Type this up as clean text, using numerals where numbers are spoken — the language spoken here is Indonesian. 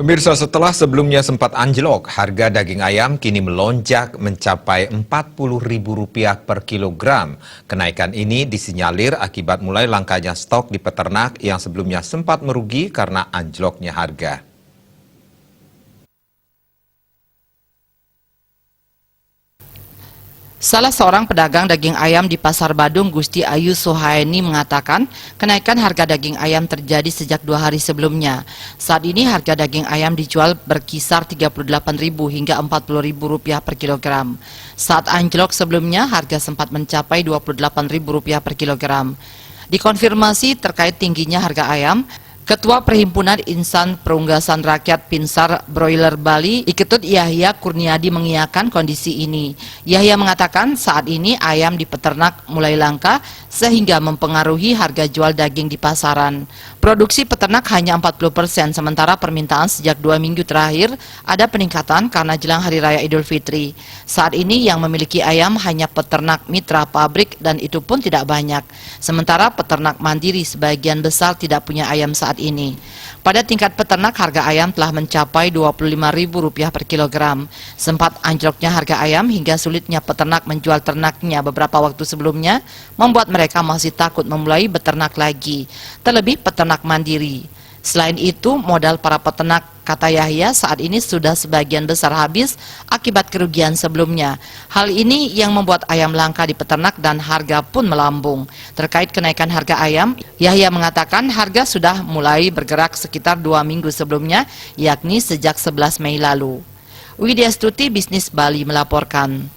Pemirsa, setelah sebelumnya sempat anjlok, harga daging ayam kini melonjak mencapai Rp40.000 per kilogram. Kenaikan ini disinyalir akibat mulai langkanya stok di peternak yang sebelumnya sempat merugi karena anjloknya harga. Salah seorang pedagang daging ayam di Pasar Badung, Gusti Ayu Suhaini, mengatakan kenaikan harga daging ayam terjadi sejak 2 hari sebelumnya. Saat ini harga daging ayam dijual berkisar Rp38.000 hingga Rp40.000 per kilogram. Saat anjlok sebelumnya, harga sempat mencapai Rp28.000 per kilogram. Dikonfirmasi terkait tingginya harga ayam, Ketua Perhimpunan Insan Perunggasan Rakyat Pinsar Broiler Bali, Iketut Yahya Kurniadi, mengiyakan kondisi ini. Yahya mengatakan saat ini ayam di peternak mulai langka sehingga mempengaruhi harga jual daging di pasaran. Produksi peternak hanya 40%, sementara permintaan sejak 2 minggu terakhir ada peningkatan karena jelang Hari Raya Idul Fitri. Saat ini yang memiliki ayam hanya peternak mitra pabrik dan itu pun tidak banyak. Sementara peternak mandiri sebagian besar tidak punya ayam saat ini. Pada tingkat peternak, harga ayam telah mencapai Rp25.000 per kilogram. Sempat anjloknya harga ayam hingga sulitnya peternak menjual ternaknya beberapa waktu sebelumnya membuat mereka masih takut memulai beternak lagi, terlebih peternak mandiri. Selain itu, modal para peternak, kata Yahya, saat ini sudah sebagian besar habis akibat kerugian sebelumnya. Hal ini yang membuat ayam langka di peternak dan harga pun melambung. Terkait kenaikan harga ayam, Yahya mengatakan harga sudah mulai bergerak sekitar 2 minggu sebelumnya, yakni sejak 11 Mei lalu. Widya Stuti, Bisnis Bali melaporkan.